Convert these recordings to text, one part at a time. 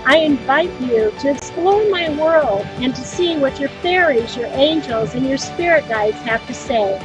I invite you to explore my world and to see what your fairies, your angels, and your spirit guides have to say.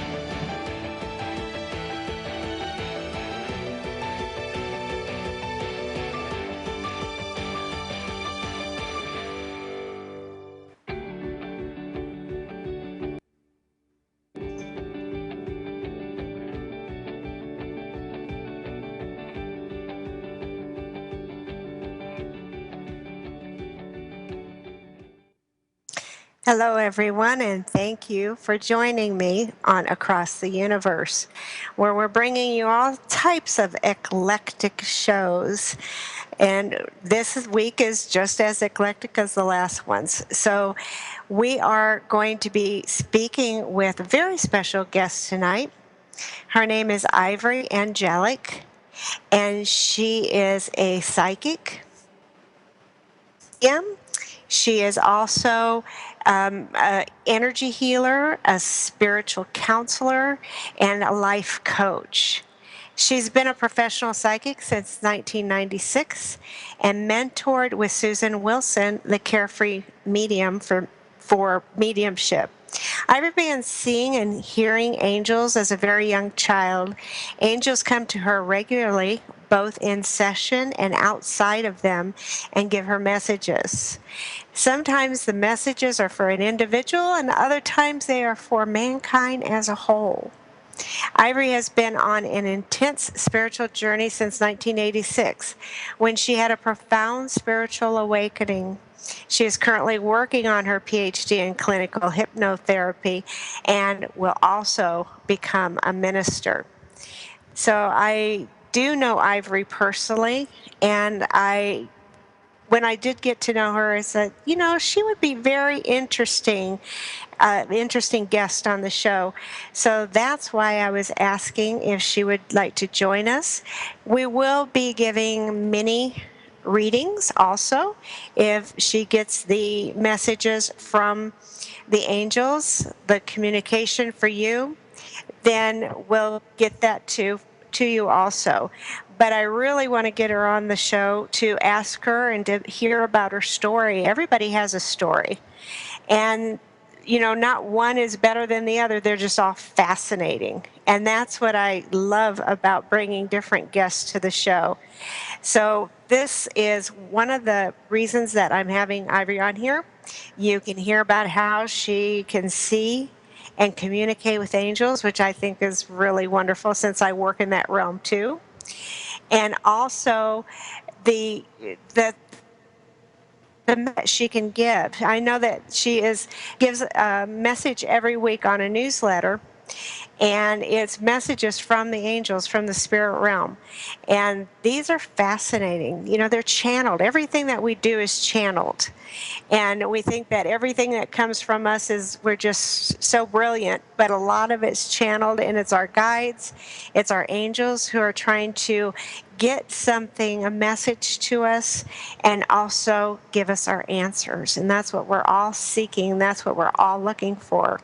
Hello, everyone, and thank you for joining me on Across the Universe, where we're bringing you all types of eclectic shows. And this week is just as eclectic as the last ones. So, we are going to be speaking with a very special guest tonight. Her name is Ivory Angelic, and she is a psychic. She is also an energy healer, a spiritual counselor, and a life coach. She's been a professional psychic since 1996 and mentored with Susan Wilson, the Carefree Medium for mediumship. I began seeing and hearing angels as a very young child. Angels come to her regularly, both in session and outside of them, and give her messages. Sometimes the messages are for an individual, and other times they are for mankind as a whole. Ivory has been on an intense spiritual journey since 1986, when she had a profound spiritual awakening. She is currently working on her PhD in clinical hypnotherapy and will also become a minister. So I do know Ivory personally, and when I did get to know her, I said, she would be very interesting guest on the show. So that's why I was asking if she would like to join us. We will be giving mini readings also if she gets the messages from the angels, the communication for you, then we'll get that to you also. But I really want to get her on the show to ask her and to hear about her story. Everybody has a story. And not one is better than the other. They're just all fascinating. And that's what I love about bringing different guests to the show. So this is one of the reasons that I'm having Ivory on here. You can hear about how she can see and communicate with angels, which I think is really wonderful since I work in that realm too. And also the the she can give. I know that she gives a message every week on a newsletter, and it's messages from the angels from the spirit realm. And these are fascinating. They're channeled. Everything that we do is channeled. And we think that everything that comes from us we're just so brilliant, but a lot of it's channeled, and it's our guides, it's our angels who are trying to get something, a message to us, and also give us our answers. And that's what we're all seeking. That's what we're all looking for.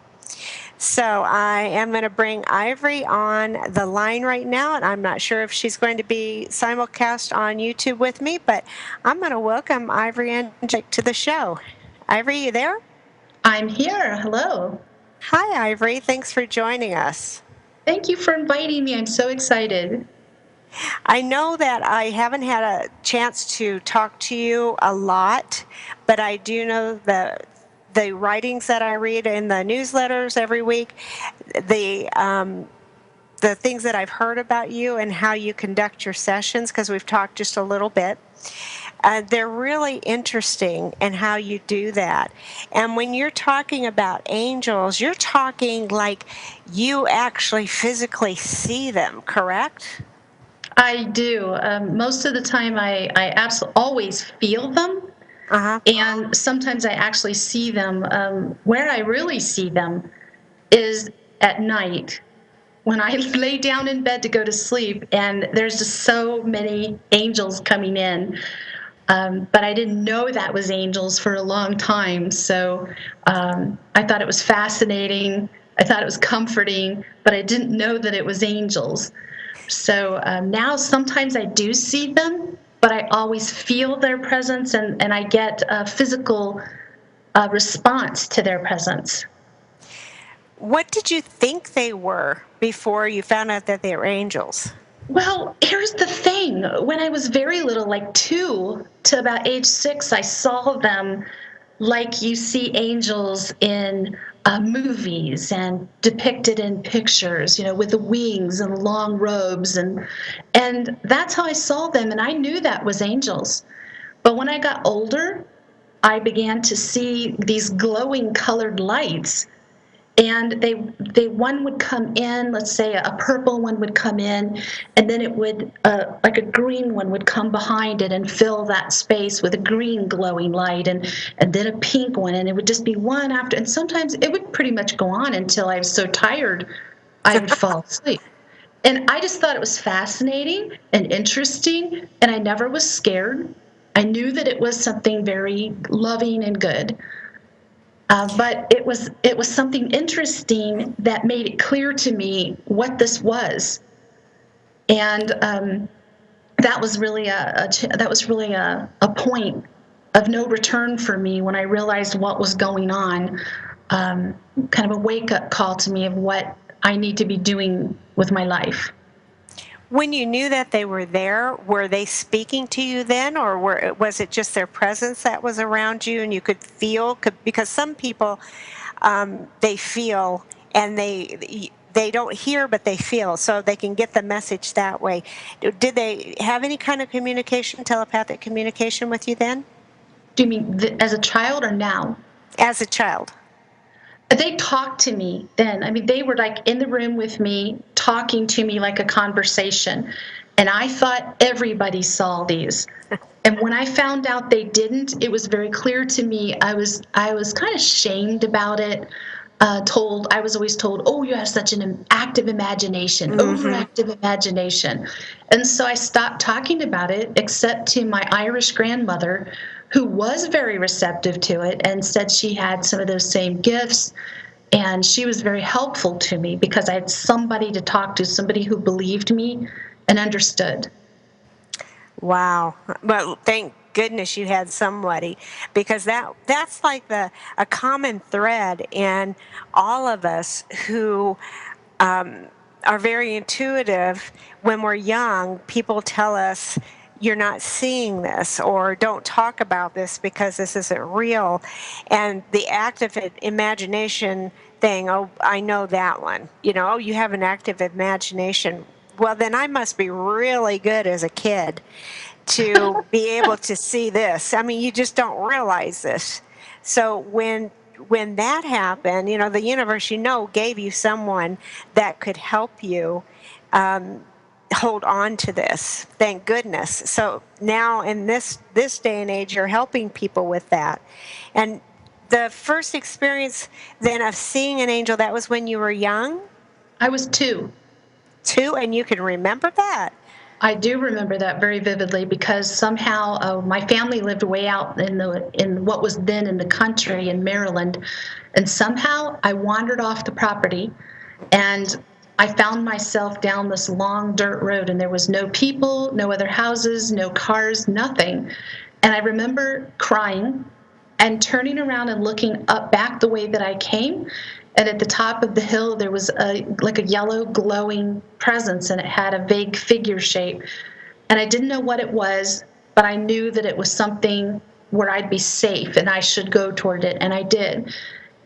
So I am going to bring Ivory on the line right now, and I'm not sure if she's going to be simulcast on YouTube with me, but I'm going to welcome Ivory Angelic to the show. Ivory, you there? I'm here. Hello. Hi, Ivory. Thanks for joining us. Thank you for inviting me. I'm so excited. I know that I haven't had a chance to talk to you a lot, but I do know the writings that I read in the newsletters every week, the things that I've heard about you and how you conduct your sessions, because we've talked just a little bit. They're really interesting in how you do that. And when you're talking about angels, you're talking like you actually physically see them, correct? I do. Most of the time, I absolutely always feel them. Uh-huh. And sometimes I actually see them. Where I really see them is at night when I lay down in bed to go to sleep, and there's just so many angels coming in. But I didn't know that was angels for a long time. So I thought it was fascinating. I thought it was comforting, but I didn't know that it was angels. So now sometimes I do see them, but I always feel their presence, and I get a physical response to their presence. What did you think they were before you found out that they were angels? Well, here's the thing. When I was very little, like 2 to about age 6, I saw them like you see angels in movies and depicted in pictures, with the wings and long robes, and that's how I saw them, and I knew that was angels. But when I got older, I began to see these glowing colored lights, and they one would come in, let's say a purple one would come in, and then it would like a green one would come behind it and fill that space with a green glowing light, and then a pink one, and it would just be one after, and sometimes it would pretty much go on until I was so tired I would fall asleep. And I just thought it was fascinating and interesting, and I never was scared. I knew that it was something very loving and good. But it was something interesting that made it clear to me what this was, and that was really a point of no return for me when I realized what was going on. Kind of a wake up call to me of what I need to be doing with my life. When you knew that they were there, were they speaking to you then, or was it just their presence that was around you and you could feel? Because some people, they feel and they don't hear, but they feel, so they can get the message that way. Did they have any kind of communication, telepathic communication with you then? Do you mean as a child or now? As a child? They talked to me then. I mean, they were like in the room with me, talking to me like a conversation. And I thought everybody saw these. And when I found out they didn't, it was very clear to me. I was kind of shamed about it. I was always told, "Oh, you have such an active imagination, Mm-hmm. overactive imagination," and so I stopped talking about it, except to my Irish grandmother, who was very receptive to it and said she had some of those same gifts, and she was very helpful to me because I had somebody to talk to, somebody who believed me and understood. Wow. Well, thank goodness you had somebody, because that's like the a common thread in all of us who are very intuitive. When we're young, people tell us you're not seeing this, or don't talk about this because this isn't real. And the active imagination thing, oh, I know that one. Oh, you have an active imagination. Well, then I must be really good as a kid to be able to see this. I mean, you just don't realize this. So when that happened, the universe, gave you someone that could help you hold on to this. Thank goodness. So now in this day and age, you're helping people with that. And the first experience then of seeing an angel, that was when you were young I was 2. too, and you can remember that. I do remember that very vividly because somehow my family lived way out in what was then in the country in Maryland, and somehow I wandered off the property, and I found myself down this long dirt road, and there was no people, no other houses, no cars, nothing. And I remember crying and turning around and looking up back the way that I came. And at the top of the hill, there was like a yellow glowing presence, and it had a vague figure shape. And I didn't know what it was, but I knew that it was something where I'd be safe and I should go toward it. And I did.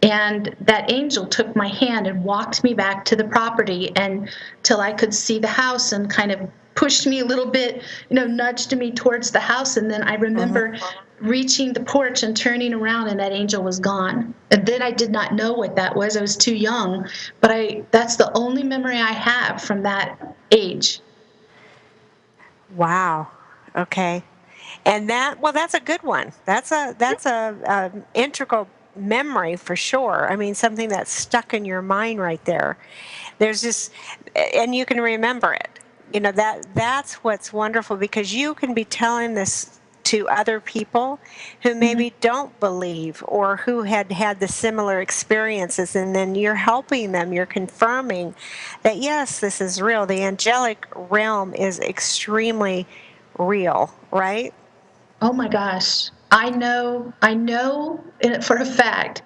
And that angel took my hand and walked me back to the property and till I could see the house, and kind of pushed me a little bit, nudged me towards the house. And then I remember reaching the porch and turning around, and that angel was gone. And then I did not know what that was. I was too young, but that's the only memory I have from that age. Wow. Okay. And that's a good one. That's a integral memory for sure. I mean, something that's stuck in your mind right there. There's just, and you can remember it. That's what's wonderful, because you can be telling this to other people who maybe don't believe, or who had the similar experiences, and then you're helping them. You're confirming that yes, this is real. The angelic realm is extremely real, right? Oh my gosh. I know for a fact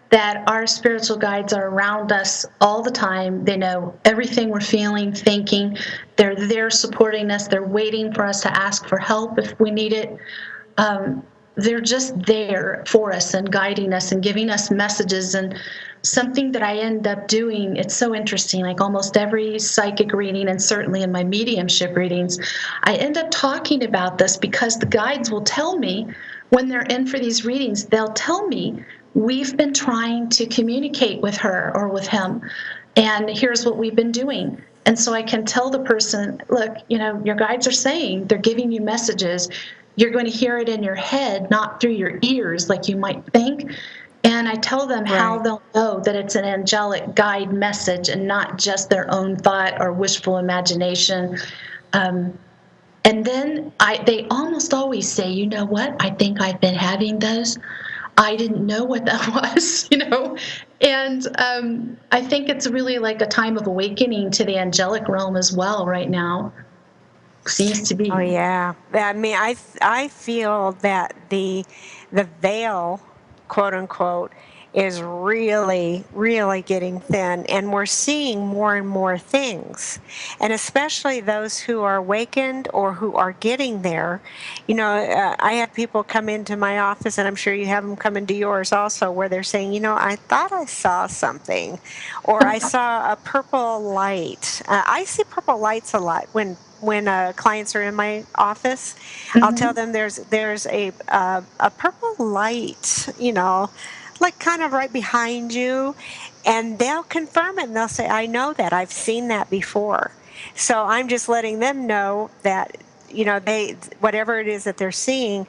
that our spiritual guides are around us all the time. They know everything we're feeling, thinking. They're there supporting us. They're waiting for us to ask for help if we need it. Um, they're just there for us and guiding us and giving us messages. And something that I end up doing, it's so interesting, like almost every psychic reading and certainly in my mediumship readings, I end up talking about this because the guides will tell me when they're in for these readings, they'll tell me, we've been trying to communicate with her or with him, and here's what we've been doing. And so I can tell the person, look, your guides are saying, they're giving you messages. You're going to hear it in your head, not through your ears like you might think. And I tell them how Right. they'll know that it's an angelic guide message and not just their own thought or wishful imagination. Um, and then they almost always say, you know what? I think I've been having those. I didn't know what that was. And I think it's really like a time of awakening to the angelic realm as well right now. Seems to Oh be. yeah. I mean, I feel that the veil, quote unquote, is really getting thin, and we're seeing more and more things. And especially those who are awakened or who are getting there. I have people come into my office, and I'm sure you have them come into yours also, where they're saying, I thought I saw something, or I saw a purple light. I see purple lights a lot when clients are in my office. I'll tell Mm-hmm. them there's a purple light, like kind of right behind you, and they'll confirm it and they'll say, I know that, I've seen that before. So I'm just letting them know that they, whatever it is that they're seeing,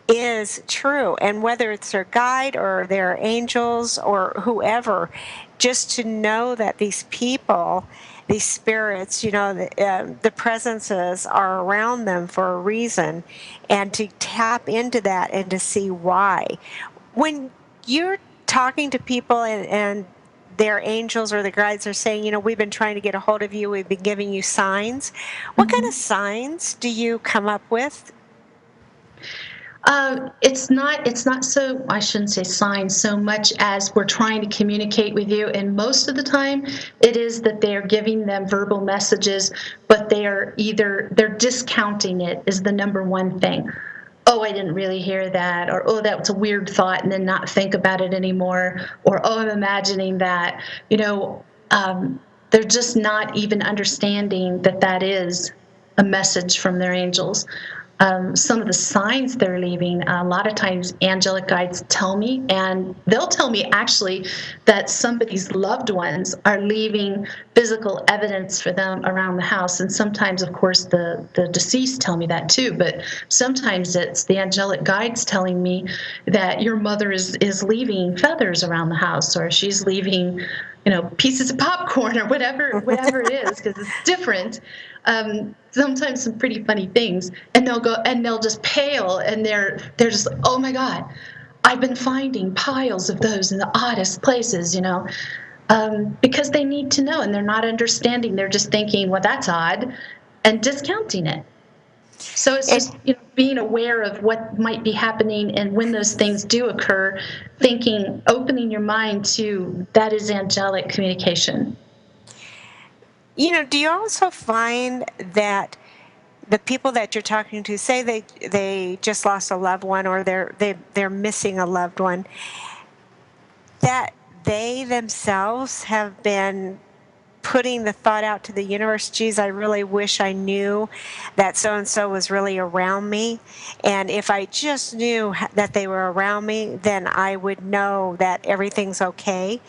is true. And whether it's their guide or their angels or whoever, just to know that these people, these spirits, the presences are around them for a reason, and to tap into that and to see why. When you're talking to people, and their angels or the guides are saying, we've been trying to get a hold of you, we've been giving you signs. What kind Mm-hmm. of signs do you come up with? It's not so, I shouldn't say signs so much as we're trying to communicate with you. And most of the time it is that they're giving them verbal messages, but they're discounting it is the number one thing. Oh, I didn't really hear that, or oh, that was a weird thought, and then not think about it anymore, or oh, I'm imagining that. They're just not even understanding that that is a message from their angels. Some of the signs they're leaving, a lot of times angelic guides tell me, and they'll tell me actually that somebody's loved ones are leaving physical evidence for them around the house. And sometimes, of course, the deceased tell me that too, but sometimes it's the angelic guides telling me that your mother is leaving feathers around the house, or she's leaving pieces of popcorn, or whatever it is, because it's different. Sometimes some pretty funny things, and they'll just pale, and they're just, oh my God, I've been finding piles of those in the oddest places, because they need to know, and they're not understanding. They're just thinking, well, that's odd, and discounting it. So it's And just being aware of what might be happening, and when those things do occur, thinking, opening your mind to that is angelic communication. do you also find that the people that you're talking to, say they just lost a loved one, or they're missing a loved one, that they themselves have been putting the thought out to the universe, geez, I really wish I knew that so and so was really around me. And if I just knew that they were around me, then I would know that everything's okay.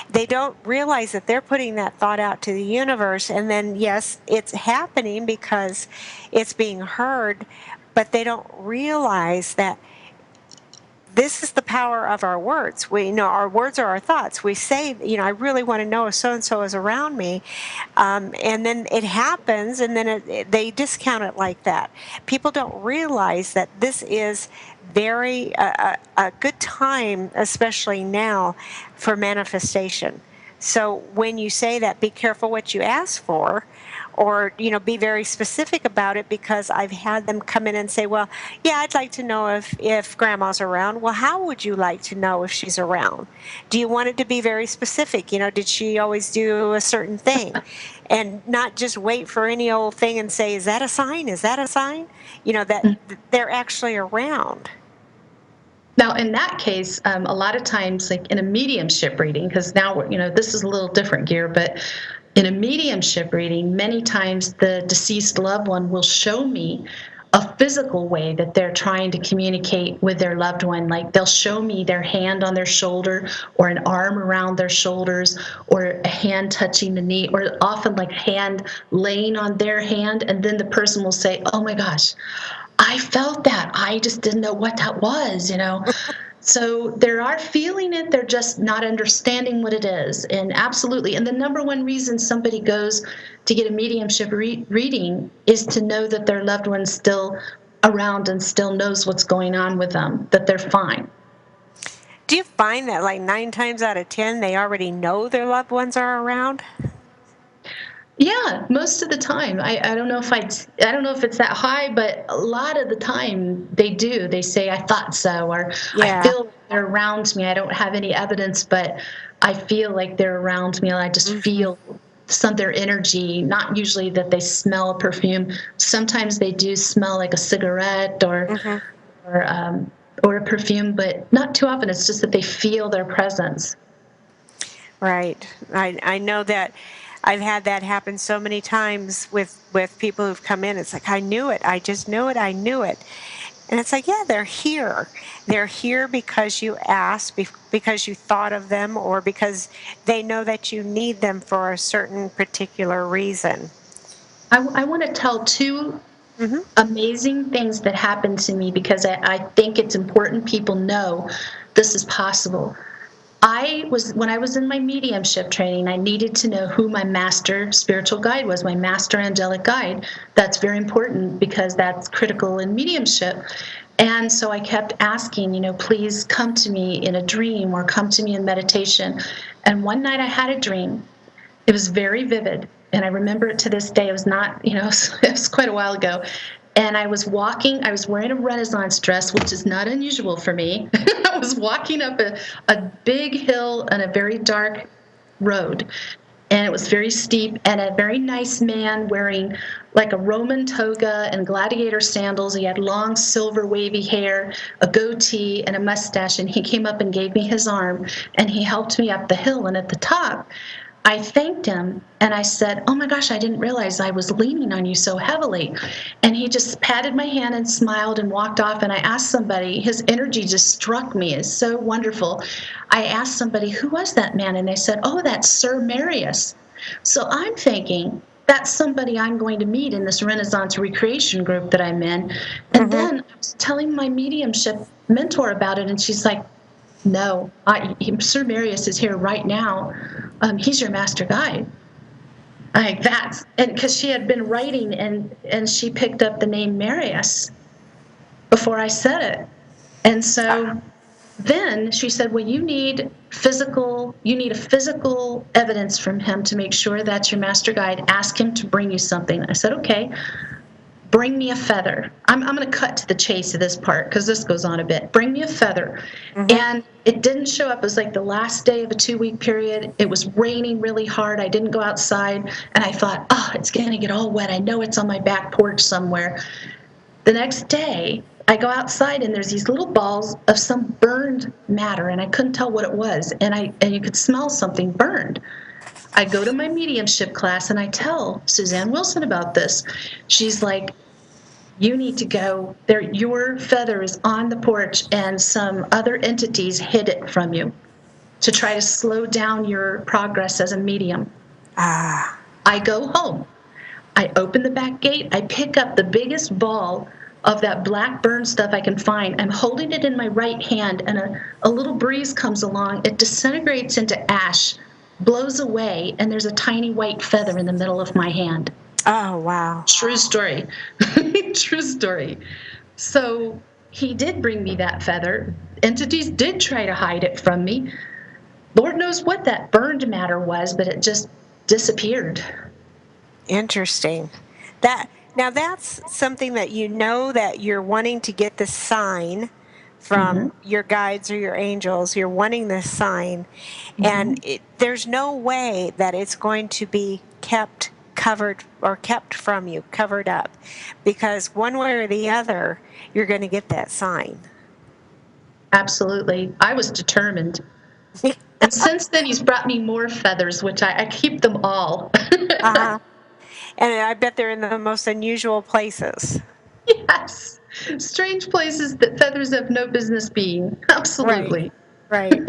They don't realize that they're putting that thought out to the universe. And then, yes, it's happening because it's being heard, but they don't realize that this is the power of our words. We know our words are our thoughts. We say, I really want to know if so and so is around me, and then it happens, and then they discount it like that. People don't realize that this is very a good time, especially now, for manifestation. So when you say that, be careful what you ask for, or be very specific about it, because I've had them come in and say, well, yeah, I'd like to know if grandma's around. Well, how would you like to know if she's around? Do you want it to be very specific? Did she always do a certain thing? And not just wait for any old thing and say, is that a sign? Is that a sign? That they're actually around. Now, in that case, a lot of times, like in a mediumship reading, because now, this is a little different gear, but in a mediumship reading, many times the deceased loved one will show me a physical way that they're trying to communicate with their loved one. Like they'll show me their hand on their shoulder, or an arm around their shoulders, or a hand touching the knee, or often like a hand laying on their hand. And then the person will say, oh my gosh, I felt that. I just didn't know what that was. So they are feeling it. They're just not understanding what it is. And absolutely. And the number one reason somebody goes to get a mediumship reading is to know that their loved one's still around and still knows what's going on with them, that they're fine. Do you find that like 9 times out of 10, they already know their loved ones are around? Yeah, most of the time. I don't know if it's that high, but a lot of the time they do. They say, I thought so, or I Yeah. feel like they're around me. I don't have any evidence, but I feel like they're around me, and I just feel their energy. Not usually that they smell a perfume. Sometimes they do smell like a cigarette or a perfume, but not too often. It's just that they feel their presence. Right. I know that I've had that happen so many times with people who've come in. It's like, I knew it. I just knew it. I knew it. And it's like, yeah, they're here. They're here because you asked, because you thought of them, or because they know that you need them for a certain particular reason. I want to tell two amazing things that happened to me, because I think it's important people know this is possible. When I was in my mediumship training, I needed to know who my master spiritual guide was, my master angelic guide. That's very important because that's critical in mediumship. And so I kept asking, please come to me in a dream or come to me in meditation. And one night I had a dream. It was very vivid, and I remember it to this day. It was not, it was quite a while ago. And I was wearing a Renaissance dress, which is not unusual for me. I was walking up a big hill on a very dark road, and it was very steep, and a very nice man wearing like a Roman toga and gladiator sandals. He had long silver wavy hair, a goatee, and a mustache, and he came up and gave me his arm, and he helped me up the hill. And at the top, I thanked him and I said, oh my gosh, I didn't realize I was leaning on you so heavily. And he just patted my hand and smiled and walked off. And I asked somebody, his energy just struck me as so wonderful. I asked somebody, who was that man? And they said, oh, that's Sir Marius. So I'm thinking, that's somebody I'm going to meet in this Renaissance recreation group that I'm in. And then I was telling my mediumship mentor about it, and she's like, no, Sir Marius is here right now. He's your master guide. Like that's, and because she had been writing and she picked up the name Marius before I said it. And so then she said, well, you need a physical evidence from him to make sure that's your master guide. Ask him to bring you something. I said, okay. Bring me a feather. I'm going to cut to the chase of this part because this goes on a bit. Bring me a feather. And it didn't show up. It was like the last day of a 2-week period. It was raining really hard. I didn't go outside. And I thought, oh, it's going to get all wet. I know it's on my back porch somewhere. The next day, I go outside and there's these little balls of some burned matter. And I couldn't tell what it was. And you could smell something burned. I go to my mediumship class and I tell Suzanne Wilson about this. She's like, you need to go there. Your feather is on the porch and some other entities hid it from you to try to slow down your progress as a medium. I go home. I open the back gate. I pick up the biggest ball of that black burn stuff I can find. I'm holding it in my right hand, and a little breeze comes along. It disintegrates into ash, blows away, and there's a tiny white feather in the middle of my hand. Oh, wow. True story. True story. So he did bring me that feather. Entities did try to hide it from me. Lord knows what that burned matter was, but it just disappeared. Interesting. Now that's something that that you're wanting to get the sign Hmm. from your guides or your angels. You're wanting this sign, and Hmm. there's no way that it's going to be kept covered or kept from you, covered up, because one way or the other, you're going to get that sign. Absolutely. I was determined. And since then, he's brought me more feathers, which I keep them all. Uh-huh. And I bet they're in the most unusual places. Yes. Strange places that feathers have no business being. Right. Absolutely. Right.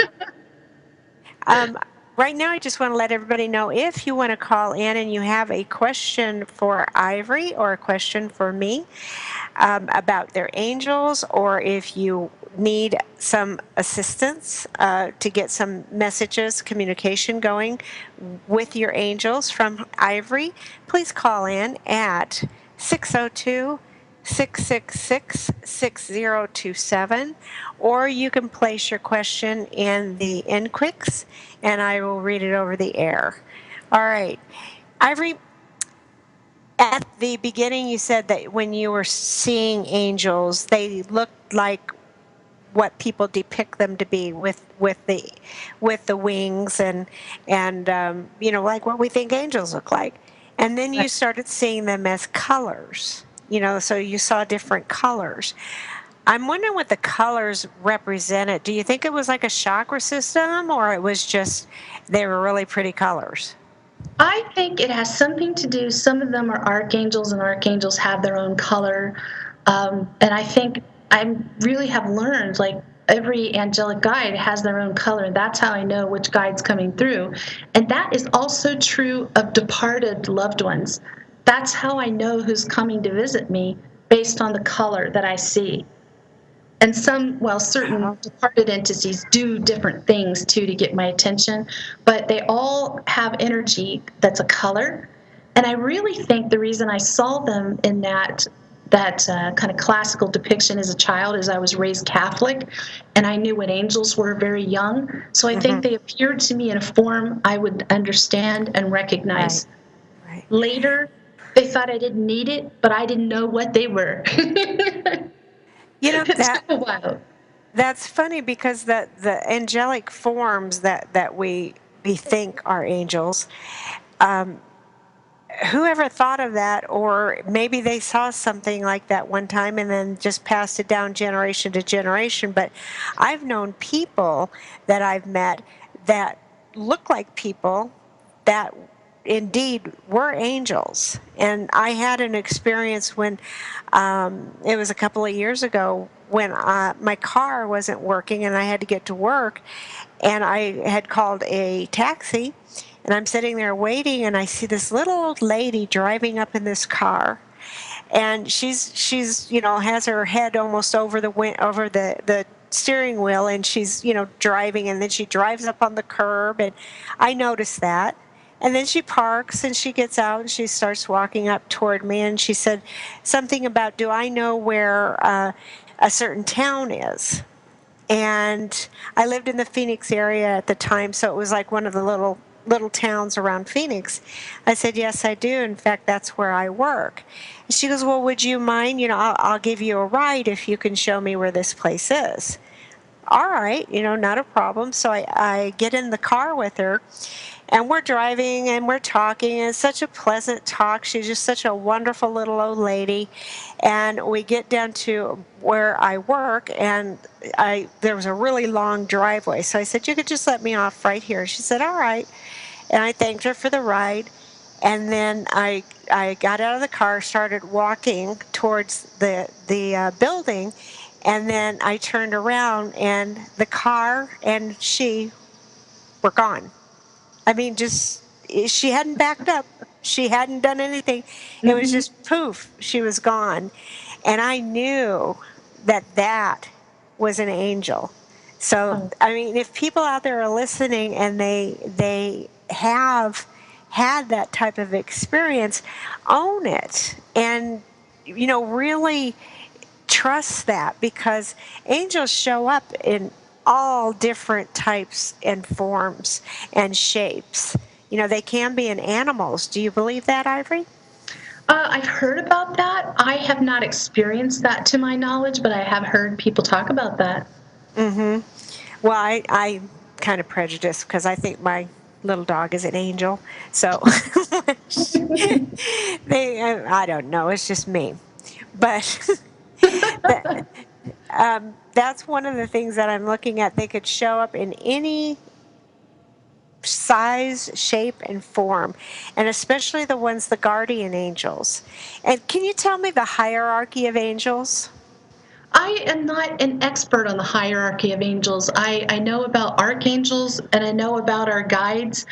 Um, right now, I just want to let everybody know if you want to call in and you have a question for Ivory or a question for me about their angels, or if you need some assistance to get some messages, communication going with your angels from Ivory, please call in at 602 666 6027, or you can place your question in the inquix and I will read it over the air. All right. Ivory, at the beginning, you said that when you were seeing angels, they looked like what people depict them to be, with the wings and like what we think angels look like. And then you Right. started seeing them as colors. So you saw different colors. I'm wondering what the colors represented. Do you think it was like a chakra system, or it was just they were really pretty colors? I think it has something to do. Some of them are archangels, and archangels have their own color. And I think I really have learned like every angelic guide has their own color. That's how I know which guide's coming through. And that is also true of departed loved ones. That's how I know who's coming to visit me based on the color that I see. And certain Oh, departed entities do different things too to get my attention, but they all have energy that's a color. And I really think the reason I saw them in that kind of classical depiction as a child is I was raised Catholic, and I knew what angels were very young. So I think mm-hmm. they appeared to me in a form I would understand and Right, recognize. right. Later, they thought I didn't need it, but I didn't know what they were. You know It that took a while. That's funny because the angelic forms that we think are angels, um, whoever thought of that, or maybe they saw something like that one time and then just passed it down generation to generation. But I've known people that I've met that look like people that indeed were angels. And I had an experience when it was a couple of years ago when my car wasn't working and I had to get to work, and I had called a taxi, and I'm sitting there waiting, and I see this little old lady driving up in this car, and she's has her head almost over the steering wheel, and she's driving, and then she drives up on the curb, and I noticed that. And then she parks and she gets out and she starts walking up toward me, and she said something about, do I know where a certain town is? And I lived in the Phoenix area at the time, so it was like one of the little towns around Phoenix. I said, yes, I do. In fact, that's where I work. And she goes, well, would you mind? I'll give you a ride if you can show me where this place is. All right, not a problem. So I get in the car with her, and we're driving and we're talking, and it's such a pleasant talk. She's just such a wonderful little old lady. And we get down to where I work, and there was a really long driveway. So I said, you could just let me off right here. She said, all right. And I thanked her for the ride. And then I got out of the car, started walking towards the building, and then I turned around, and the car and she were gone. I mean, just she hadn't backed up. She hadn't done anything. It was Hmm. just poof, she was gone. And I knew that was an angel. So, Oh, I mean, if people out there are listening and they have had that type of experience, own it, and really trust that, because angels show up in all different types and forms and shapes. They can be in animals. Do you believe that, Ivory? I've heard about that. I have not experienced that to my knowledge, but I have heard people talk about that. Mm-hmm. Well, I'm kind of prejudiced because I think my little dog is an angel. So I don't know. It's just me. But that, that's one of the things that I'm looking at. They could show up in any size, shape, and form, and especially the guardian angels. And can you tell me the hierarchy of angels? I am not an expert on the hierarchy of angels. I know about archangels and I know about our guides,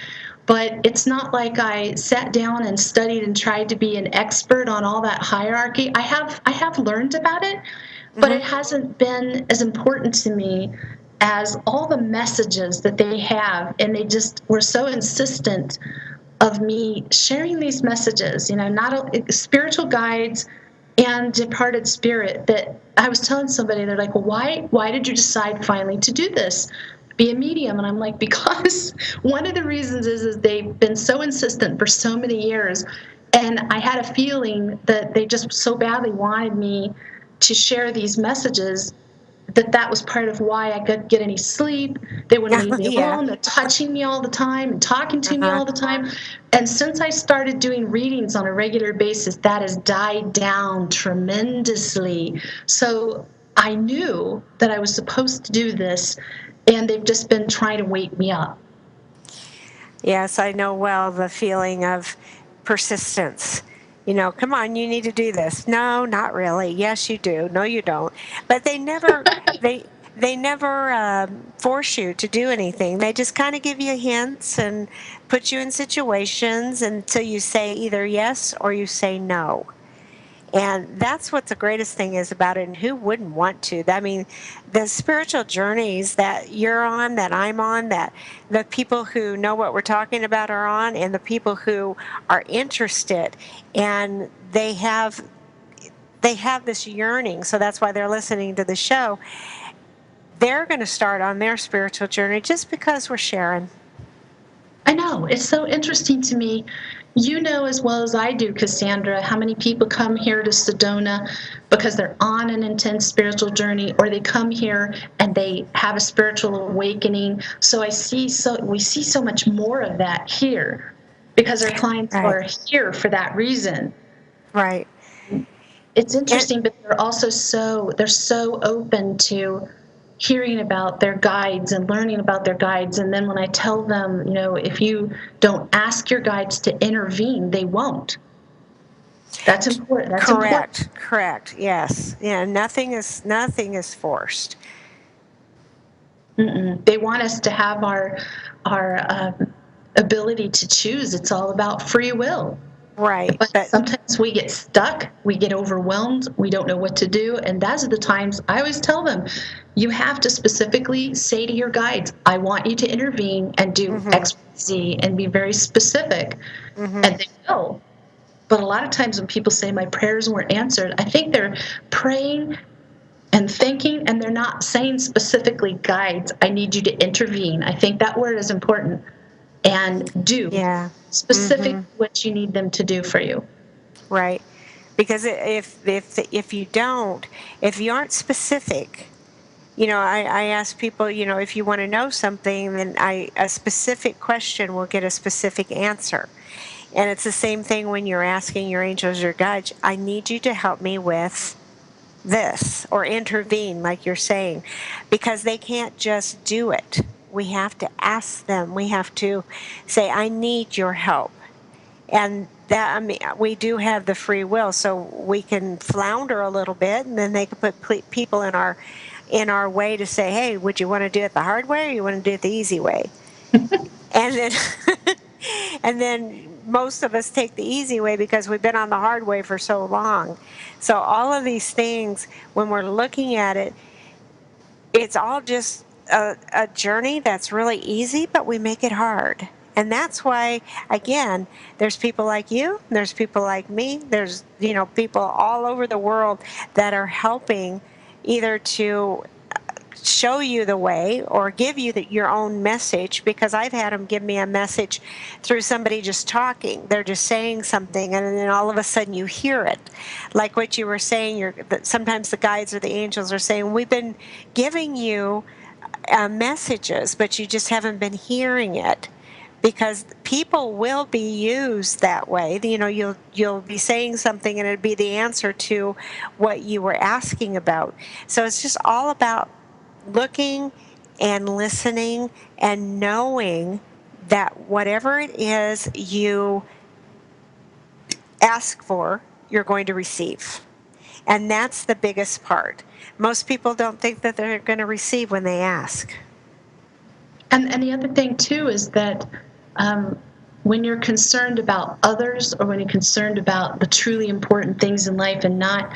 but it's not like I sat down and studied and tried to be an expert on all that hierarchy. I have learned about it, but Mm-hmm. it hasn't been as important to me as all the messages that they have, and they just were so insistent of me sharing these messages, not spiritual guides and departed spirit, that I was telling somebody, they're like, well, why did you decide finally to do this? Be a medium. And I'm like, because one of the reasons is they've been so insistent for so many years. And I had a feeling that they just so badly wanted me to share these messages that was part of why I couldn't get any sleep. They wouldn't leave me Yeah. alone. They're touching me all the time and talking to me Uh-huh. all the time. And since I started doing readings on a regular basis, that has died down tremendously. So I knew that I was supposed to do this, and they've just been trying to wake me up. Yes, I know well the feeling of persistence. Come on, you need to do this. No, not really. Yes, you do. No, you don't. But they never force you to do anything. They just kind of give you hints and put you in situations until you say either yes or you say no. And that's what the greatest thing is about it. And who wouldn't want to? I mean, the spiritual journeys that you're on, that I'm on, that the people who know what we're talking about are on, and the people who are interested, and they have this yearning. So that's why they're listening to the show. They're going to start on their spiritual journey just because we're sharing. I know. It's so interesting to me. You know as well as I do, Cassandra, how many people come here to Sedona because they're on an intense spiritual journey, or they come here and they have a spiritual awakening. So we see so much more of that here because our clients Right. are here for that reason. Right. It's And interesting, but they're so open to hearing about their guides and learning about their guides. And then when I tell them, if you don't ask your guides to intervene, they won't. That's important. That's important. correct. Yes. Yeah. Nothing is forced. Mm-mm. They want us to have our ability to choose. It's all about free will. Right. But But sometimes we get stuck, we get overwhelmed, we don't know what to do. And those are the times I always tell them, you have to specifically say to your guides, I want you to intervene and do mm-hmm, X, Y, Z, and be very specific. mm-hmm. And they will. But a lot of times when people say my prayers weren't answered, I think they're praying and thinking, and they're not saying specifically, guides, I need you to intervene. I think that word is important. And do Yeah. specific Mm-hmm. what you need them to do for you. Right. Because if you don't, if you aren't specific, I ask people, if you want to know something, then a specific question will get a specific answer. And it's the same thing when you're asking your angels, your guides, I need you to help me with this or intervene, like you're saying, because they can't just do it. We have to ask them. We have to say, I need your help. And that, I mean, we do have the free will, so we can flounder a little bit, and then they can put people in our way to say, hey, would you want to do it the hard way, or you want to do it the easy way? And then and then most of us take the easy way because we've been on the hard way for so long. So all of these things, when we're looking at it, it's all just a journey that's really easy, but we make it hard. And that's why, again, there's people like you, there's people like me, there's, people all over the world that are helping either to show you the way or give you your own message, because I've had them give me a message through somebody just talking. They're just saying something, and then all of a sudden you hear it. Like what you were saying, that sometimes the guides or the angels are saying, we've been giving you messages, but you just haven't been hearing it. Because people will be used that way. You know, you'll be saying something and it'd be the answer to what you were asking about. So it's just all about looking and listening and knowing that whatever it is you ask for, you're going to receive. And that's the biggest part. Most people don't think that they're going to receive when they ask. And the other thing too is that when you're concerned about others, or when you're concerned about the truly important things in life, and not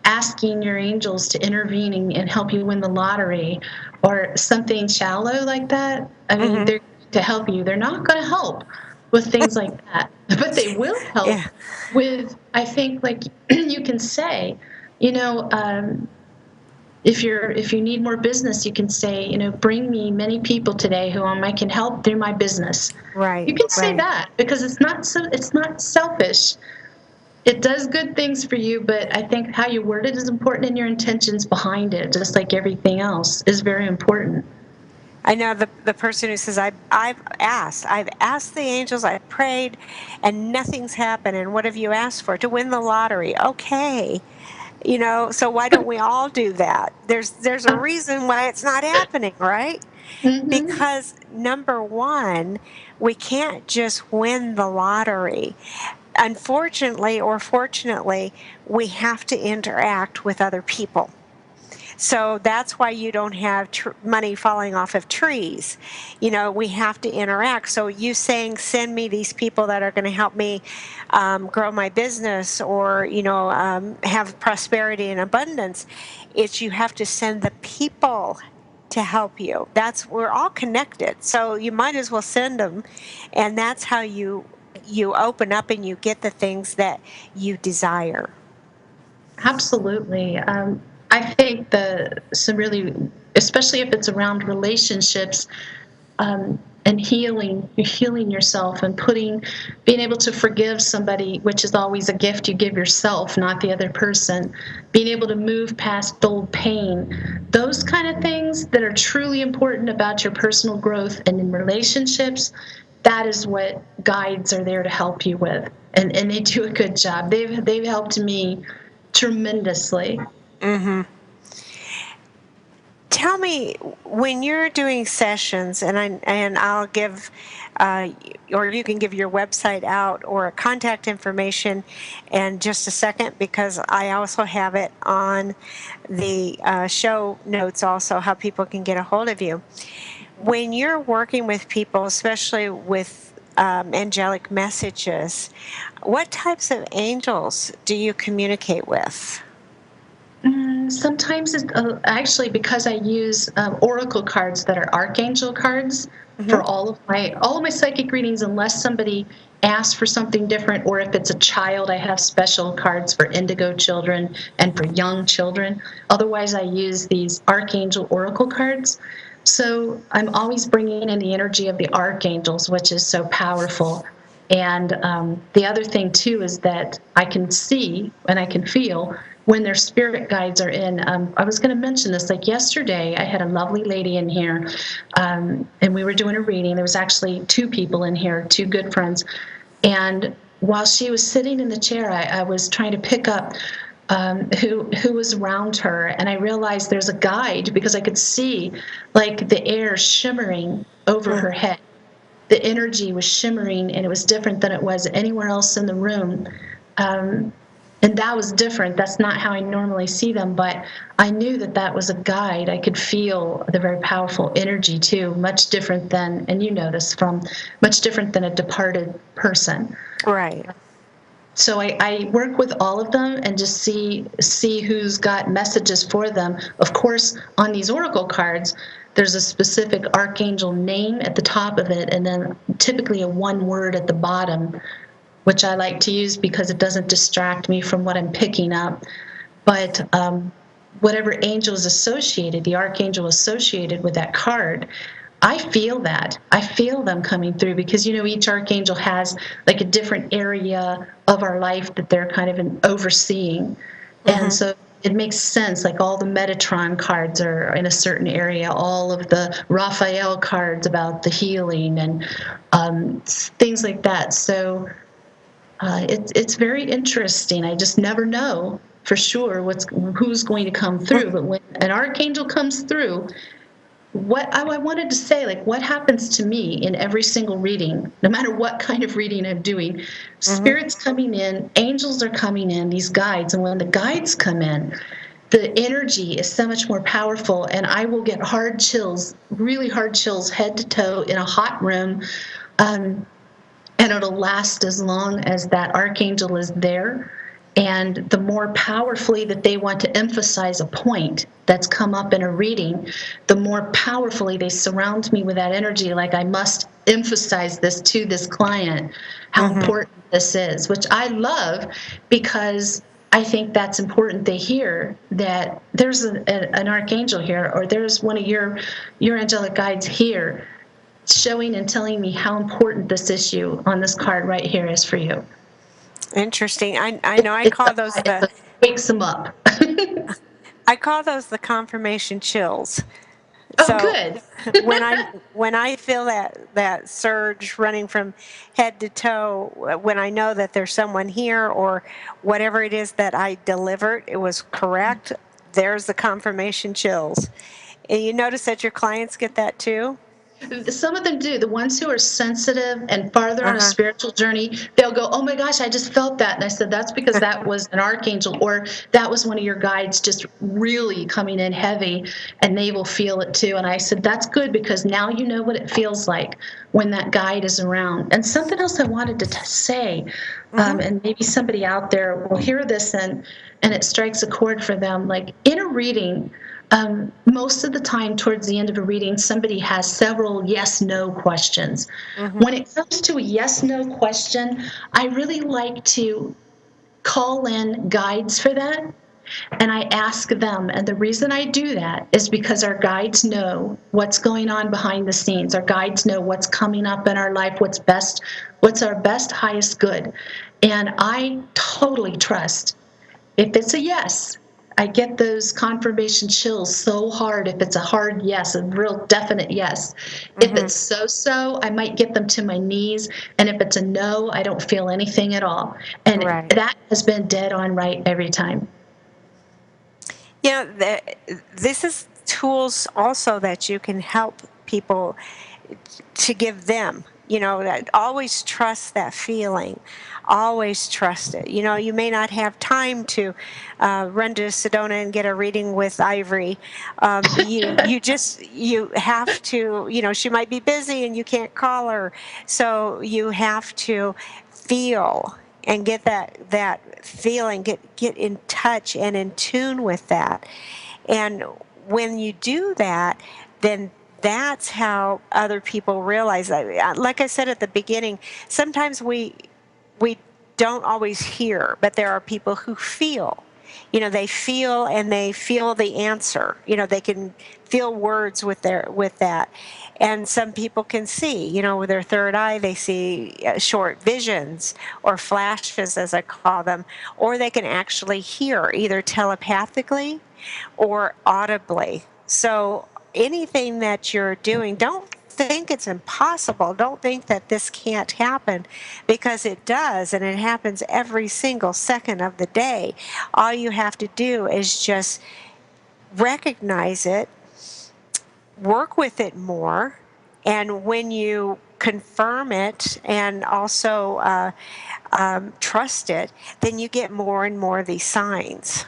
asking your angels to intervene and help you win the lottery or something shallow like that, I mean, they're to help you. They're not going to help with things like that, but they will help Yeah. with, I think, like you can say, you know, if you need more business, you can say, you know, bring me many people today who I can help through my business. Right, You can say right. that, because it's not selfish. It does good things for you, but I think how you word it is important, and your intentions behind it, just like everything else, is very important. I know the person who says, I've asked the angels, I've prayed, and nothing's happened. And what have you asked for? To win the lottery. Okay. You know, so why don't we all do that? There's a reason why it's not happening, right? Mm-hmm. Because number one, we can't just win the lottery. Unfortunately or fortunately, we have to interact with other people. So that's why you don't have money falling off of trees. You know, we have to interact. So you saying, send me these people that are going to help me grow my business, or, you know, have prosperity and abundance. It's you have to send the people to help you. We're all connected. So you might as well send them. And that's how you open up and you get the things that you desire. Absolutely. I think some really, especially if it's around relationships, and healing, you're healing yourself and being able to forgive somebody, which is always a gift you give yourself, not the other person. Being able to move past old pain, those kind of things that are truly important about your personal growth and in relationships. That is what guides are there to help you with, and they do a good job. They've helped me tremendously. Hmm. Tell me, when you're doing sessions, I'll give, uh, or you can give your website out or contact information in just a second, because I also have it on the show notes, also how people can get a hold of you. When you're working with people, especially with angelic messages, what types of angels do you communicate with? Sometimes actually, because I use oracle cards that are archangel cards Hmm. for all of my psychic readings, unless somebody asks for something different, or if it's a child, I have special cards for indigo children and for young children. Otherwise, I use these archangel oracle cards. So I'm always bringing in the energy of the archangels, which is so powerful. And the other thing too is that I can see and I can feel when their spirit guides are in. I was going to mention this. Like yesterday, I had a lovely lady in here, and we were doing a reading. There was actually two people in here, two good friends. And while she was sitting in the chair, I was trying to pick up who was around her, and I realized there's a guide, because I could see like the air shimmering over her head. The energy was shimmering, and it was different than it was anywhere else in the room. Um, and that was different. That's not how I normally see them, but I knew that that was a guide. I could feel the very powerful energy too, much different than, and you know this, from much different than a departed person. Right. So I work with all of them and just see who's got messages for them. Of course, on these oracle cards, there's a specific archangel name at the top of it, and then typically a one word at the bottom, which I like to use because it doesn't distract me from what I'm picking up. But whatever angel is associated, the archangel associated with that card, I feel that. I feel them coming through because, each archangel has like a different area of our life that they're kind of overseeing. And so it makes sense. Like all the Metatron cards are in a certain area, all of the Raphael cards about the healing and things like that. So it's very interesting. I just never know for sure who's going to come through. But when an archangel comes through, what I wanted to say, like what happens to me in every single reading, no matter what kind of reading I'm doing, spirits coming in, angels are coming in, these guides, and when the guides come in, the energy is so much more powerful, and I will get hard chills, really hard chills, head to toe in a hot room. And it'll last as long as that archangel is there. And the more powerfully that they want to emphasize a point that's come up in a reading, the more powerfully they surround me with that energy. Like I must emphasize this to this client, how important this is, which I love because I think that's important. They hear that there's an archangel here, or there's one of your angelic guides here, showing and telling me how important this issue on this card right here is for you. Interesting. I know I call those It wakes them up. I call those the confirmation chills. Oh, So good. when I feel that surge running from head to toe, when I know that there's someone here or whatever it is that I delivered, it was correct, there's the confirmation chills. And you notice that your clients get that too? Some of them do. The ones who are sensitive and farther on a Uh-huh. spiritual journey, they'll go, "Oh my gosh, I just felt that." And I said, "That's because that was an archangel, or that was one of your guides just really coming in heavy," and they will feel it too. And I said, "That's good because now you know what it feels like when that guide is around." And something else I wanted to say, and maybe somebody out there will hear this and it strikes a chord for them. Like in a reading, most of the time towards the end of a reading, somebody has several yes-no questions. When it comes to a yes-no question, I really like to call in guides for that, and I ask them. And the reason I do that is because our guides know what's going on behind the scenes. Our guides know what's coming up in our life, what's our best, highest good. And I totally trust if it's a yes. I get those confirmation chills so hard if it's a hard yes, a real definite yes. If it's so, I might get them to my knees. And if it's a no, I don't feel anything at all. And Right. that has been dead on right every time. This is tools also that you can help people to give them, that always trust that feeling, always trust it. You may not have time to run to Sedona and get a reading with Ivory. You have to, she might be busy and you can't call her, so you have to feel and get that feeling, get in touch and in tune with that. And when you do that, then that's how other people realize that. Like I said at the beginning, sometimes we don't always hear, but there are people who feel. They feel and they feel the answer. They can feel words with that. And some people can see, with their third eye, they see short visions or flashes, as I call them, or they can actually hear either telepathically or audibly. So anything that you're doing, don't think it's impossible. Don't think that this can't happen, because it does, and it happens every single second of the day. All you have to do is just recognize it, work with it more, and when you confirm it and also trust it, then you get more and more of these signs.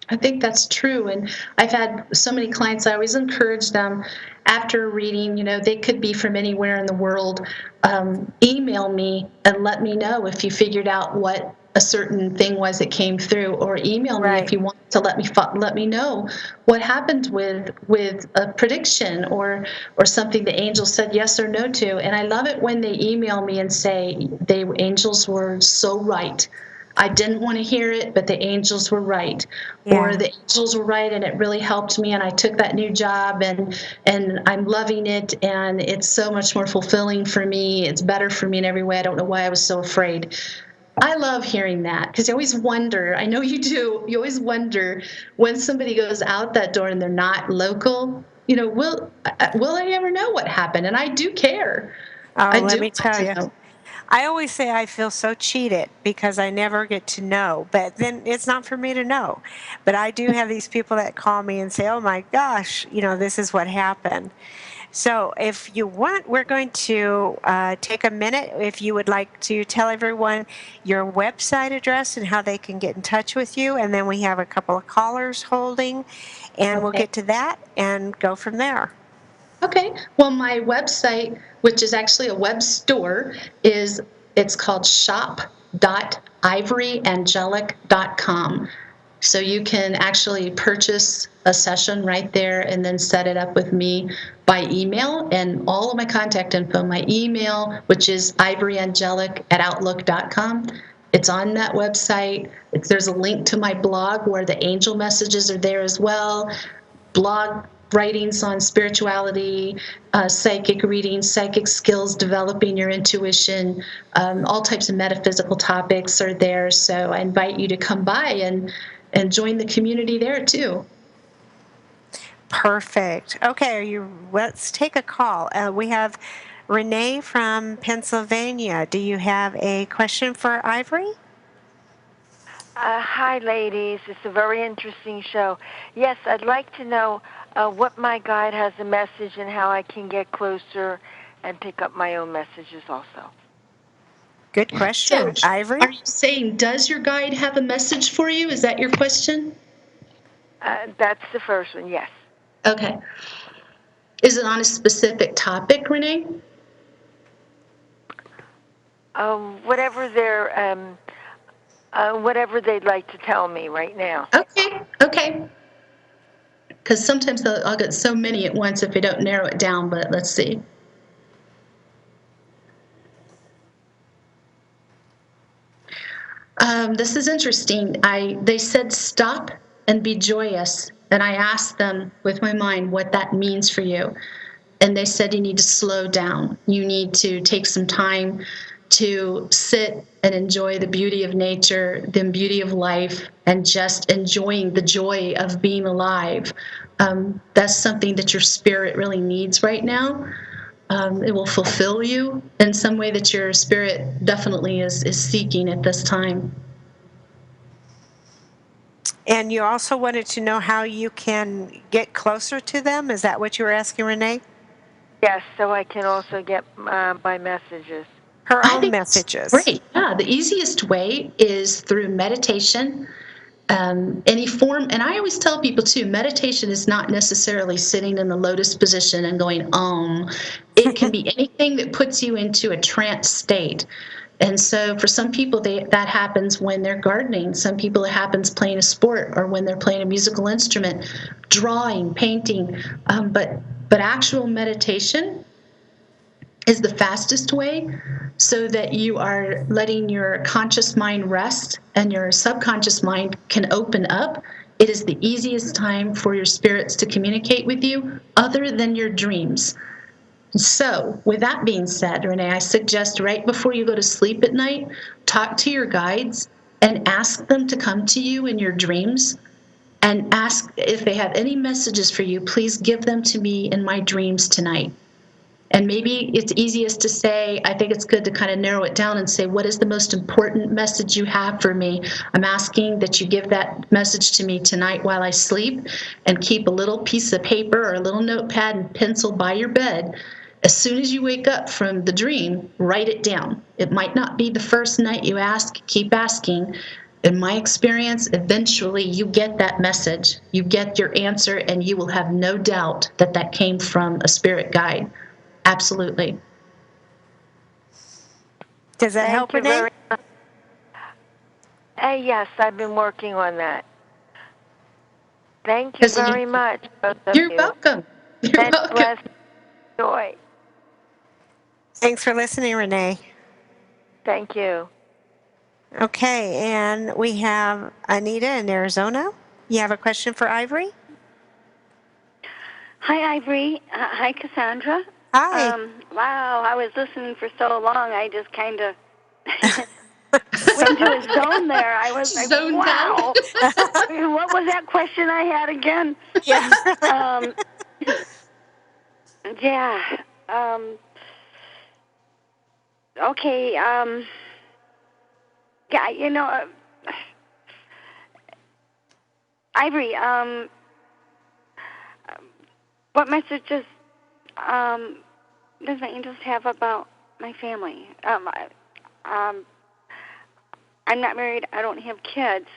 I think that's true. And I've had so many clients, I always encourage them after a reading, they could be from anywhere in the world, email me and let me know if you figured out what a certain thing was that came through, or email me if Right. you want to let me know what happened with a prediction or something the angel said yes or no to. And I love it when they email me and say angels were so right. I didn't want to hear it, but the angels were right. Yeah. Or the angels were right and it really helped me and I took that new job and I'm loving it and it's so much more fulfilling for me. It's better for me in every way. I don't know why I was so afraid. I love hearing that because you always wonder, I know you do, you always wonder when somebody goes out that door and they're not local, will I ever know what happened? And I do care. Oh, I let do me want tell to you. know. I always say I feel so cheated because I never get to know, but then it's not for me to know. But I do have these people that call me and say, oh my gosh, this is what happened. So if you want, we're going to take a minute. If you would like to tell everyone your website address and how they can get in touch with you. And then we have a couple of callers holding, and we'll Okay. get to that and go from there. Okay. Well, my website, which is actually a web store, it's called shop.ivoryangelic.com. So you can actually purchase a session right there and then set it up with me by email and all of my contact info, my email, which is ivoryangelic@outlook.com. It's on that website. There's a link to my blog where the angel messages are there as well. Blog writings on spirituality, psychic readings, psychic skills, developing your intuition, all types of metaphysical topics are there. So I invite you to come by and join the community there too. Perfect. Okay, let's take a call. We have Renee from Pennsylvania. Do you have a question for Ivory? Hi, ladies. It's a very interesting show. Yes, I'd like to know what my guide has a message and how I can get closer and pick up my own messages also. Good question. Ivory? Are you saying, does your guide have a message for you? Is that your question? That's the first one, yes. Okay. Is it on a specific topic, Renee? Whatever whatever they'd like to tell me right now. Okay. Because sometimes I'll get so many at once if I don't narrow it down, but let's see. This is interesting. They said stop and be joyous, and I asked them with my mind what that means for you, and they said you need to slow down. You need to take some time to sit and enjoy the beauty of nature, the beauty of life, and just enjoying the joy of being alive. That's something that your spirit really needs right now. It will fulfill you in some way that your spirit definitely is seeking at this time. And you also wanted to know how you can get closer to them? Is that what you were asking, Renee? Yes, so I can also get my messages. Her I own think it's messages. great. Yeah, the easiest way is through meditation, any form. And I always tell people too, meditation is not necessarily sitting in the lotus position and going, It can be anything that puts you into a trance state. And so for some people, that happens when they're gardening. Some people, it happens playing a sport or when they're playing a musical instrument, drawing, painting. But actual meditation is the fastest way so that you are letting your conscious mind rest and your subconscious mind can open up. It is the easiest time for your spirits to communicate with you other than your dreams. So, with that being said, Renee, I suggest right before you go to sleep at night, talk to your guides and ask them to come to you in your dreams and ask if they have any messages for you. Please give them to me in my dreams tonight. And maybe it's easiest to say, I think it's good to kind of narrow it down and say, what is the most important message you have for me? I'm asking that you give that message to me tonight while I sleep, and keep a little piece of paper or a little notepad and pencil by your bed. As soon as you wake up from the dream, write it down. It might not be the first night you ask, keep asking. In my experience, eventually you get that message, you get your answer, and you will have no doubt that that came from a spirit guide. Absolutely. Does that help, Thank you Renee? very much. Yes, I've been working on that. Thank you very much, both of you. You're welcome. You're welcome. Bless, joy. Thanks for listening, Renee. Thank you. Okay, and we have Anita in Arizona. You have a question for Ivory? Hi, Ivory. Hi, Cassandra. Hi. Wow, I was listening for so long, I just kind of went into a zone there. I was like, Zoned wow. out. What was that question I had again? Yeah. Um, yeah. Okay. Yeah, Ivory, what messages does my angels have about my family? I'm not married. I don't have kids,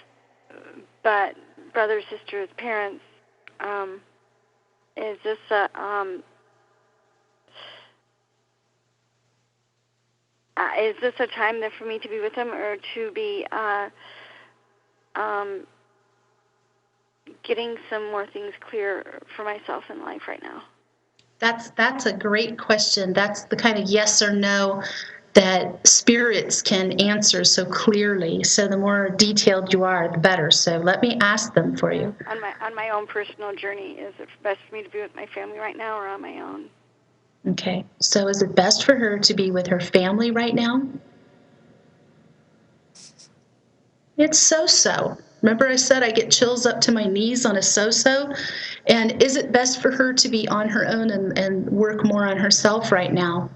but brothers, sisters, parents. Is this a time there for me to be with them, or to be getting some more things clear for myself in life right now? That's a great question. That's the kind of yes or no that spirits can answer so clearly. So the more detailed you are, the better. So let me ask them for you. On my own personal journey, is it best for me to be with my family right now, or on my own? Okay. So is it best for her to be with her family right now? It's so-so. Remember I said I get chills up to my knees on a so-so? And is it best for her to be on her own and work more on herself right now?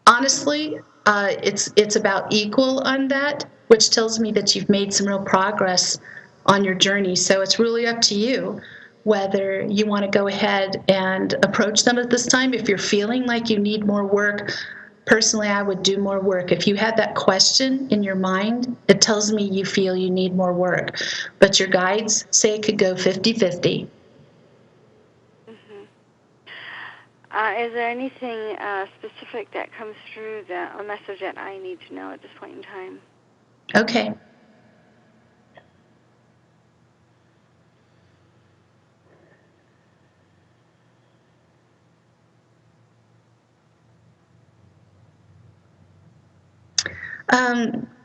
Honestly, it's about equal on that, which tells me that you've made some real progress on your journey. So it's really up to you whether you want to go ahead and approach them at this time. If you're feeling like you need more work, personally, I would do more work. If you had that question in your mind, it tells me you feel you need more work. But your guides say it could go 50-50. Mm-hmm. Is there anything specific that comes through, a message that I need to know at this point in time? Okay.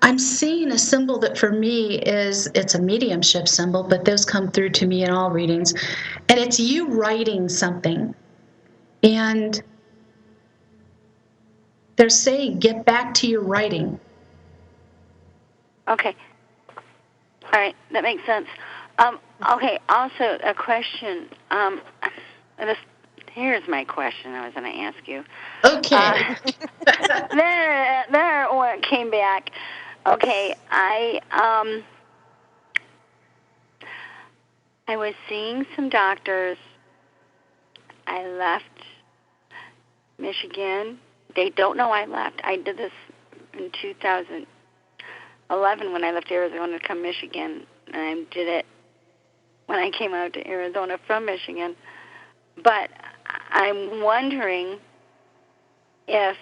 I'm seeing a symbol that for me it's a mediumship symbol, but those come through to me in all readings. And it's you writing something. And they're saying, get back to your writing. Okay. All right, that makes sense. Okay, also a question. Here's my question I was going to ask you. Okay. There, when it came back. Okay, I was seeing some doctors. I left Michigan. They don't know I left. I did this in 2011 when I left Arizona to come to Michigan, and I did it when I came out to Arizona from Michigan. But I'm wondering if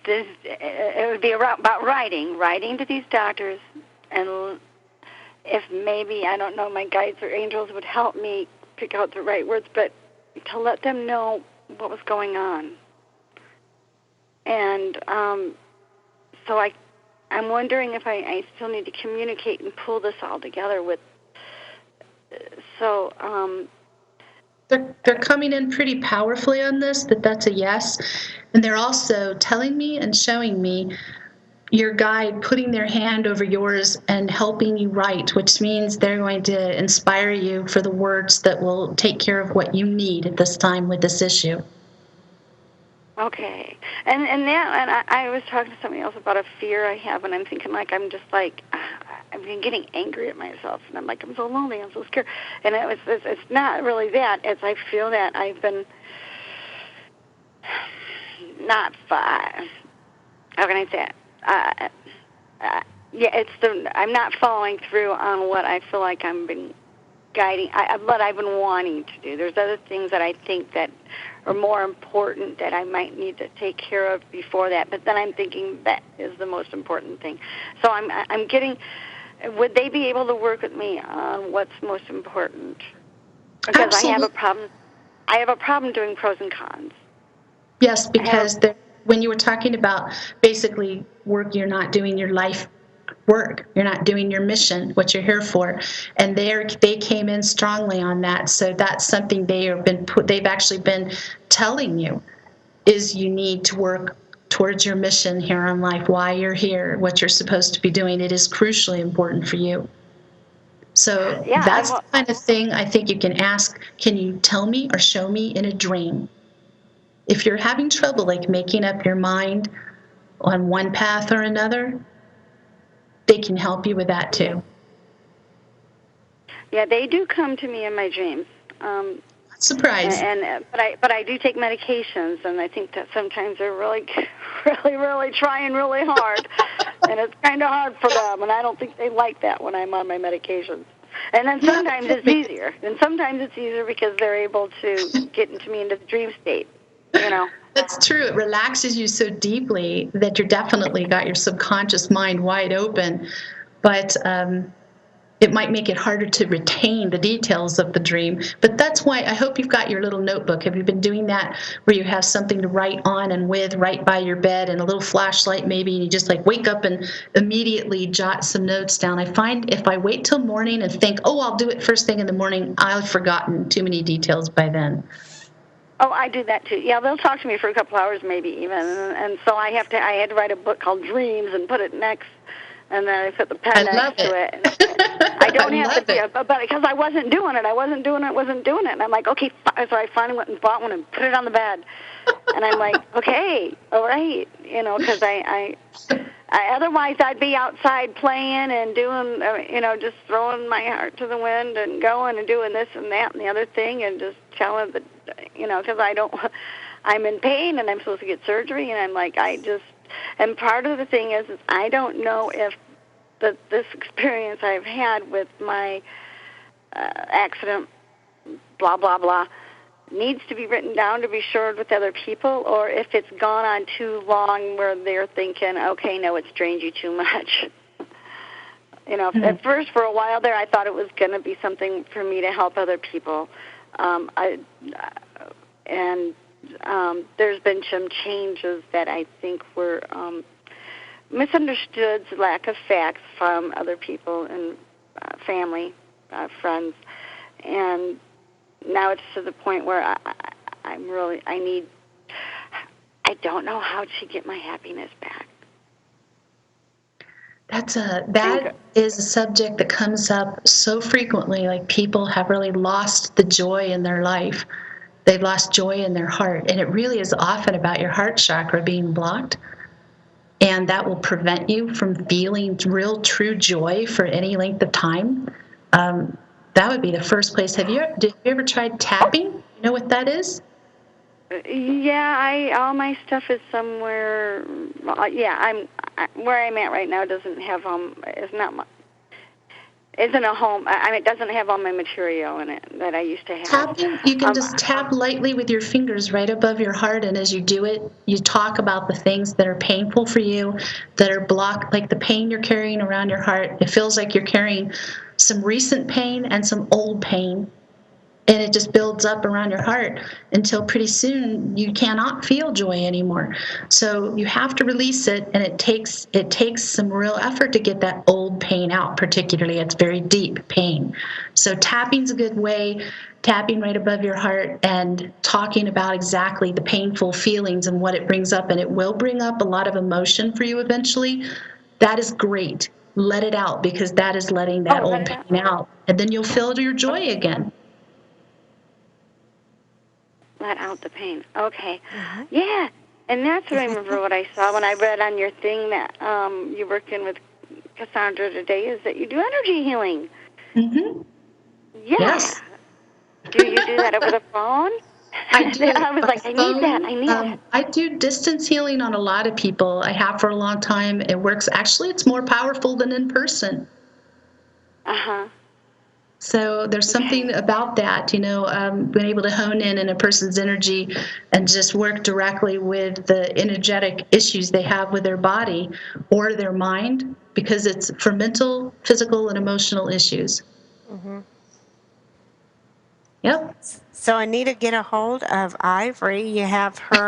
this, it would be about writing to these doctors, and if maybe, I don't know, my guides or angels would help me pick out the right words, but to let them know what was going on. And so I'm wondering if I still need to communicate and pull this all together with. So They're coming in pretty powerfully on this, that's a yes. And they're also telling me and showing me your guide putting their hand over yours and helping you write, which means they're going to inspire you for the words that will take care of what you need at this time with this issue. okay, and I was talking to somebody else about a fear I have, and I'm thinking I'm just I've been getting angry at myself, and I'm like, I'm so lonely, I'm so scared, and it's not really that. It's I feel that I've been not far. How can I say it? Yeah, I'm not following through on what I feel like I'm been guiding, what I've been wanting to do. There's other things that I think that are more important that I might need to take care of before that. But then I'm thinking that is the most important thing. So I'm getting. Would they be able to work with me on what's most important? Because Absolutely. I have a problem doing pros and cons. Yes, because when you were talking about basically work, you're not doing your life work. You're not doing your mission, what you're here for. And they came in strongly on that. So that's something they've actually been telling you is you need to work towards your mission here on life, why you're here, what you're supposed to be doing. It is crucially important for you. So that's the kind of thing I think you can ask, can you tell me or show me in a dream? If you're having trouble like making up your mind on one path or another, they can help you with that too. Yeah, they do come to me in my dreams. Surprise. But I do take medications, and I think that sometimes they're really, really trying really hard, and it's kind of hard for them, and I don't think they like that when I'm on my medications. And then sometimes it's easier, because they're able to get me into the dream state, you know. That's true. It relaxes you so deeply that you're definitely got your subconscious mind wide open, but it might make it harder to retain the details of the dream. But that's why I hope you've got your little notebook. Have you been doing that where you have something to write on and with right by your bed and a little flashlight maybe, and you just like wake up and immediately jot some notes down? I find if I wait till morning and think, oh, I'll do it first thing in the morning, I've forgotten too many details by then. Oh, I do that too. Yeah, they'll talk to me for a couple hours maybe even, and so I had to write a book called Dreams and put it next, and then I put the pen next to it. I don't have to, but because I wasn't doing it, and I'm like, okay, so I finally went and bought one and put it on the bed, and I'm like, okay, all right, you know, because I otherwise I'd be outside playing and doing, just throwing my heart to the wind and going and doing this and that and the other thing and just telling because I'm in pain and I'm supposed to get surgery, and I'm like, and part of the thing is I don't know if this experience I've had with my accident, blah, blah, blah, needs to be written down to be shared with other people, or if it's gone on too long where they're thinking, okay, no, it's drained you too much. At first, for a while there, I thought it was going to be something for me to help other people. There's been some changes that I think were misunderstood, lack of facts from other people and family, friends, and now it's to the point where I don't know how to get my happiness back. That is a subject that comes up so frequently. Like, people have really lost the joy in their life. They've lost joy in their heart, and it really is often about your heart chakra being blocked, and that will prevent you from feeling real, true joy for any length of time. That would be the first place. Did you ever tried tapping? You know what that is? Yeah, all my stuff is somewhere. Where I'm at right now doesn't have isn't a home. It doesn't have all my material in it that I used to have. Tapping, you can just tap lightly with your fingers right above your heart, and as you do it, you talk about the things that are painful for you, that are blocked, like the pain you're carrying around your heart. It feels like you're carrying some recent pain and some old pain, and it just builds up around your heart until pretty soon you cannot feel joy anymore. So you have to release it, and it takes some real effort to get that old pain out. Particularly, it's very deep pain. So tapping's a good way. Tapping right above your heart and talking about exactly the painful feelings and what it brings up, and it will bring up a lot of emotion for you eventually. That is great. Let it out, because that is letting that old pain out, and then you'll feel your joy again. Let out the pain. Okay. Mm-hmm. Yeah. And that's what I remember what I saw when I read on your thing that you're working with Cassandra today, is that you do energy healing. Mm-hmm. Yeah. Yes. Do you do that over the phone? I do. I was like, I need that. I do distance healing on a lot of people. I have for a long time. It works. Actually, it's more powerful than in person. Uh-huh. So there's something about that, being able to hone in a person's energy and just work directly with the energetic issues they have with their body or their mind, because it's for mental, physical, and emotional issues. Mm-hmm. Yep. So I need to get a hold of Ivory. You have her.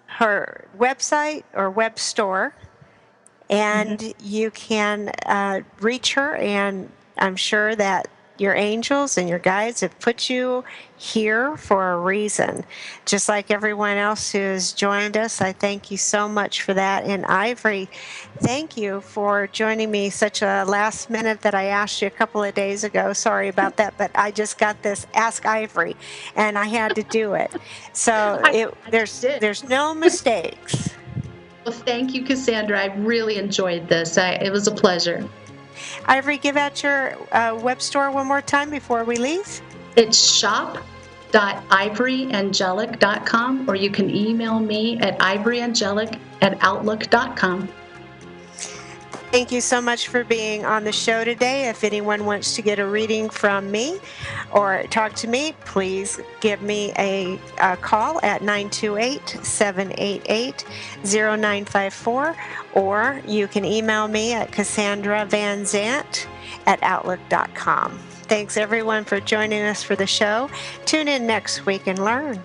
Her website or web store, and you can reach her, and I'm sure that your angels and your guides have put you here for a reason. Just like everyone else who has joined us, I thank you so much for that. And Ivory, thank you for joining me such a last minute that I asked you a couple of days ago. Sorry about that, but I just got this Ask Ivory, and I had to do it. So there's no mistakes. Well, thank you, Cassandra. I really enjoyed this. It was a pleasure. Ivory, give out your web store one more time before we leave. It's shop.ivoryangelic.com, or you can email me at ivoryangelic@outlook.com. Thank you so much for being on the show today. If anyone wants to get a reading from me or talk to me, please give me a call at 928-788-0954, or you can email me at Cassandra Vanzant@outlook.com. Thanks everyone for joining us for the show. Tune in next week and learn.